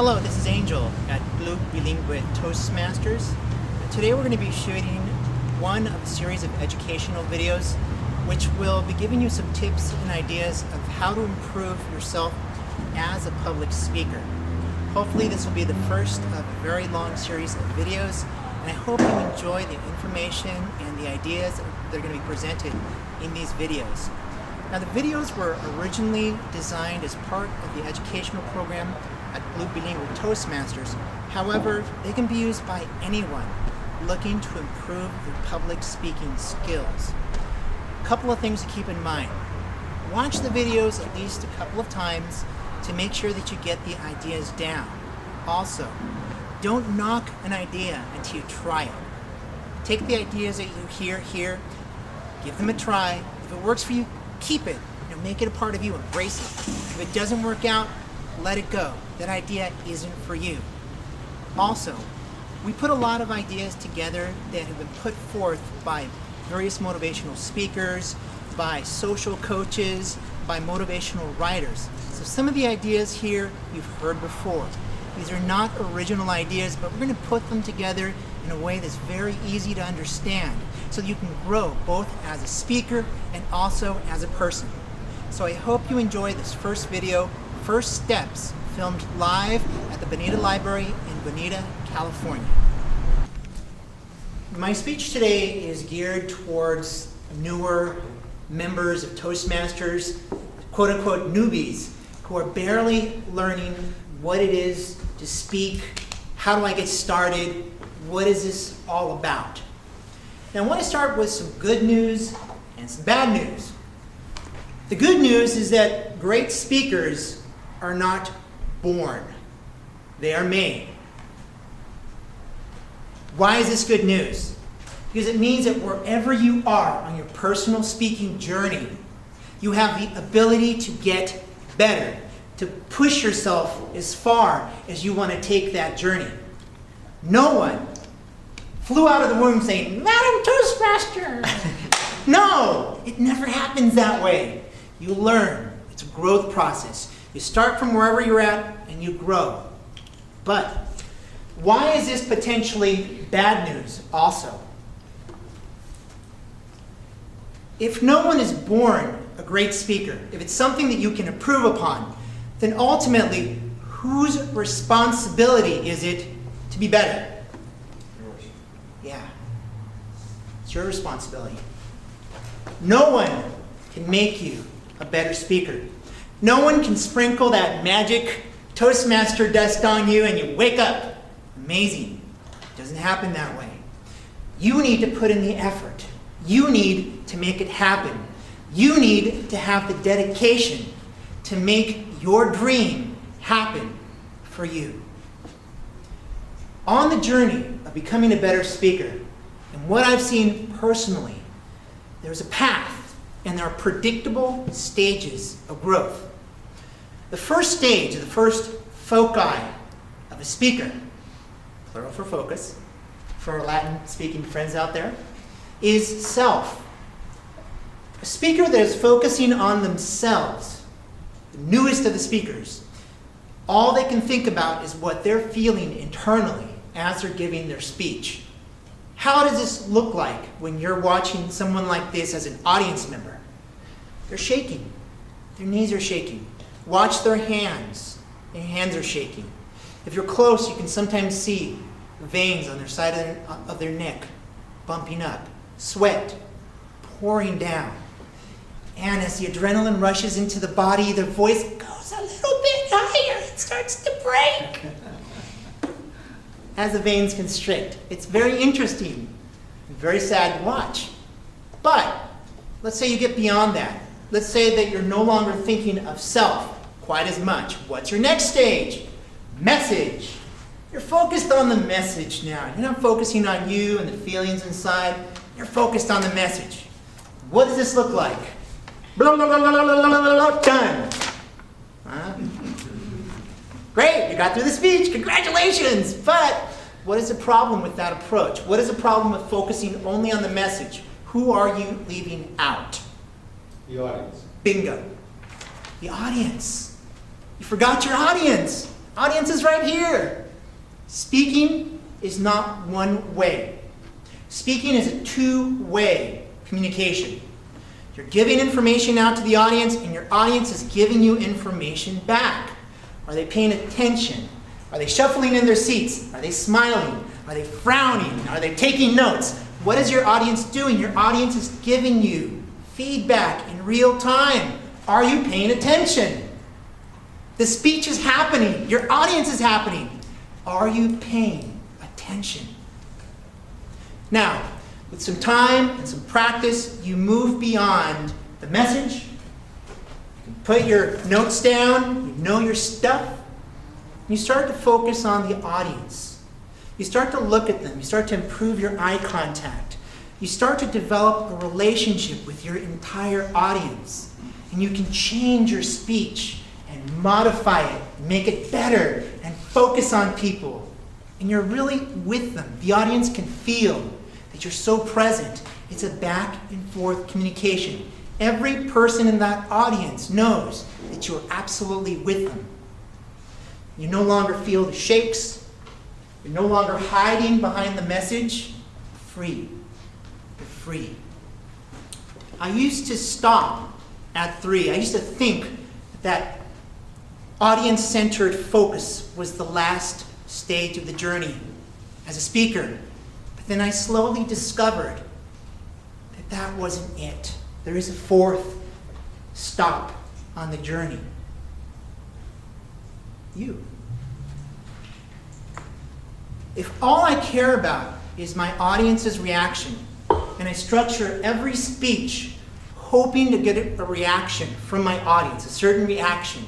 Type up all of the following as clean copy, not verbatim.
Hello, this is Angel at Club BIlingue Toastmasters. Today we're going to be shooting one of a series of educational videos which will be giving you some tips and ideas of how to improve yourself as a public speaker. Hopefully this will be the first of a very long series of videos, and I hope you enjoy the information and the ideas that are going to be presented in these videos. Now, the videos were originally designed as part of the educational program at Club BIlingue Toastmasters. However, they can be used by anyone looking to improve their public speaking skills. A couple of things to keep in mind. Watch the videos at least a couple of times to make sure that you get the ideas down. Also, don't knock an idea until you try it. Take the ideas that you hear here, give them a try. If it works for you, keep it. Make it a part of you. Embrace it. If it doesn't work out, let it go. That idea isn't for you. Also, we put a lot of ideas together that have been put forth by various motivational speakers, by social coaches, by motivational writers. So some of the ideas here you've heard before. These are not original ideas, but we're going to put them together in a way that's very easy to understand so that you can grow both as a speaker and also as a person. So I hope you enjoy this first video, First Steps, filmed live at the Bonita Library in Bonita, California. My speech today is geared towards newer members of Toastmasters, quote-unquote newbies, who are barely learning what it is to speak, how do I get started, what is this all about. Now I want to start with some good news and some bad news. The good news is that great speakers are not born, they are made. Why is this good news? Because it means that wherever you are on your personal speaking journey, you have the ability to get better, to push yourself as far as you want to take that journey. No one flew out of the womb saying, "Madam Toastmaster!" No, it never happens that way. You learn. It's a growth process. You start from wherever you're at and you grow. But why is this potentially bad news also? If no one is born a great speaker, if it's something that you can improve upon, then ultimately, whose responsibility is it to be better? Yours. Yeah, it's your responsibility. No one can make you a better speaker. No one can sprinkle that magic Toastmaster dust on you and you wake up amazing. It doesn't happen that way. You need to put in the effort. You need to make it happen. You need to have the dedication to make your dream happen for you. On the journey of becoming a better speaker, and what I've seen personally, there's a path and there are predictable stages of growth. The first stage, the first foci of a speaker, plural for focus, for our Latin-speaking friends out there, is self. A speaker that is focusing on themselves, the newest of the speakers, all they can think about is what they're feeling internally as they're giving their speech. How does this look like when you're watching someone like this as an audience member? They're shaking. Their knees are shaking. Watch their hands. Their hands are shaking. If you're close, you can sometimes see veins on their side of their neck bumping up, sweat pouring down. And as the adrenaline rushes into the body, their voice goes a little bit higher. It starts to break as the veins constrict. It's very interesting and very sad to watch. But let's say you get beyond that. Let's say that you're no longer thinking of self quite as much. What's your next stage? Message. You're focused on the message now. You're not focusing on you and the feelings inside. You're focused on the message. What does this look like? Blah, blah, blah, blah, blah, blah, blah, blah, done. Great, you got through the speech. Congratulations. But what is the problem with that approach? What is the problem with focusing only on the message? Who are you leaving out? The audience. Bingo. The audience. You forgot your audience. Audience is right here. Speaking is not one way. Speaking is a two-way communication. You're giving information out to the audience, and your audience is giving you information back. Are they paying attention? Are they shuffling in their seats? Are they smiling? Are they frowning? Are they taking notes? What is your audience doing? Your audience is giving you feedback in real time. Are you paying attention? The speech is happening. Your audience is happening. Are you paying attention? Now, with some time and some practice, you move beyond the message. You can put your notes down. You know your stuff. You start to focus on the audience. You start to look at them. You start to improve your eye contact. You start to develop a relationship with your entire audience. And you can change your speech and modify it, make it better, and focus on people. And you're really with them. The audience can feel that you're so present. It's a back and forth communication. Every person in that audience knows that you're absolutely with them. You no longer feel the shakes. You're no longer hiding behind the message. Free. You're free. I used to stop at 3. I used to think that audience-centered focus was the last stage of the journey as a speaker. But then I slowly discovered that that wasn't it. There is a 4th stop on the journey. You. If all I care about is my audience's reaction, and I structure every speech hoping to get a reaction from my audience, a certain reaction,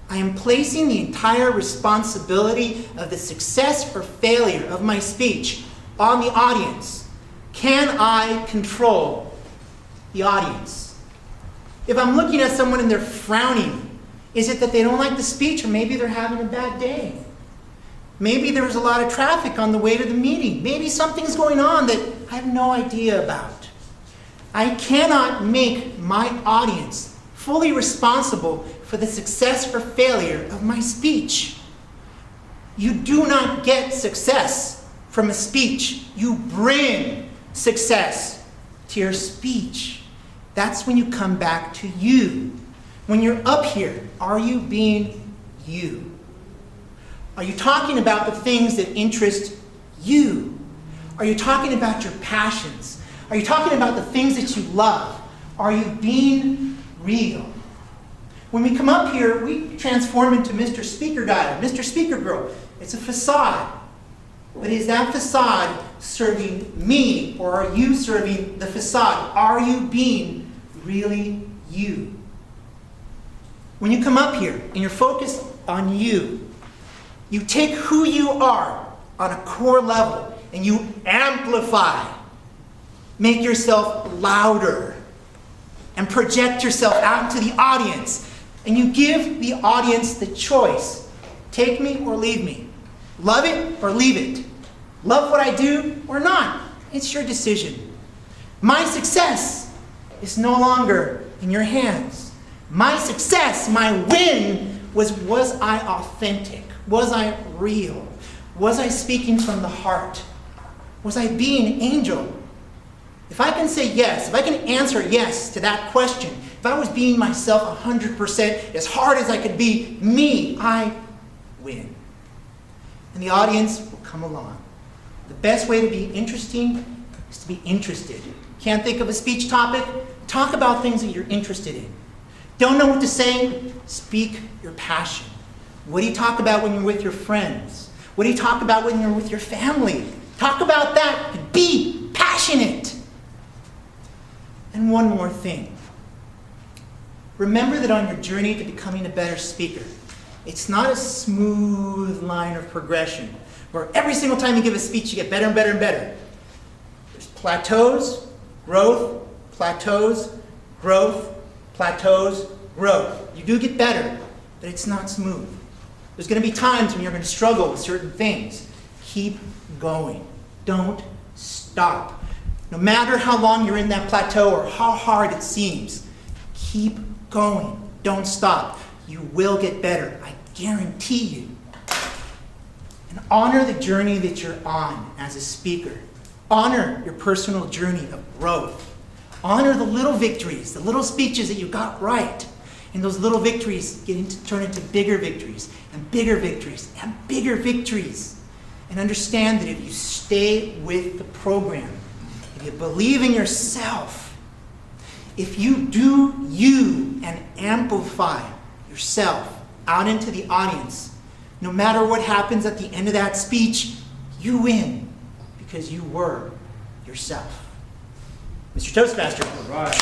I am placing the entire responsibility of the success or failure of my speech on the audience. Can I control the audience? If I'm looking at someone and they're frowning, is it that they don't like the speech, or maybe they're having a bad day? Maybe there was a lot of traffic on the way to the meeting. Maybe something's going on that I have no idea about. I cannot make my audience fully responsible for the success or failure of my speech. You do not get success from a speech. You bring success to your speech. That's when you come back to you. When you're up here, are you being you? Are you talking about the things that interest you? Are you talking about your passions? Are you talking about the things that you love? Are you being real? When we come up here, we transform into Mr. Speaker Guy, Mr. Speaker Girl. It's a facade. But is that facade serving me, or are you serving the facade? Are you being really you? When you come up here and you're focused on you, you take who you are on a core level and you amplify. Make yourself louder and project yourself out to the audience. And you give the audience the choice. Take me or leave me. Love it or leave it. Love what I do or not. It's your decision. My success is no longer in your hands. My success, my win, was I authentic? Was I real? Was I speaking from the heart? Was I being an angel? If I can say yes, if I can answer yes to that question, if I was being myself 100%, as hard as I could be me, I win. And the audience will come along. The best way to be interesting is to be interested. Can't think of a speech topic? Talk about things that you're interested in. Don't know what to say? Speak your passion. What do you talk about when you're with your friends? What do you talk about when you're with your family? Talk about that and be passionate. And one more thing. Remember that on your journey to becoming a better speaker, it's not a smooth line of progression where every single time you give a speech you get better and better and better. There's plateaus, growth, plateaus, growth, plateaus, growth. You do get better, but it's not smooth. There's going to be times when you're going to struggle with certain things. Keep going. Don't stop. No matter how long you're in that plateau or how hard it seems, keep going. Don't stop. You will get better. I guarantee you. And honor the journey that you're on as a speaker. Honor your personal journey of growth. Honor the little victories, the little speeches that you got right. And those little victories turn into bigger victories, and bigger victories, and bigger victories. And understand that if you stay with the program, if you believe in yourself, if you do you and amplify yourself out into the audience, no matter what happens at the end of that speech, you win because you were yourself. Mr. Toastmaster. All right.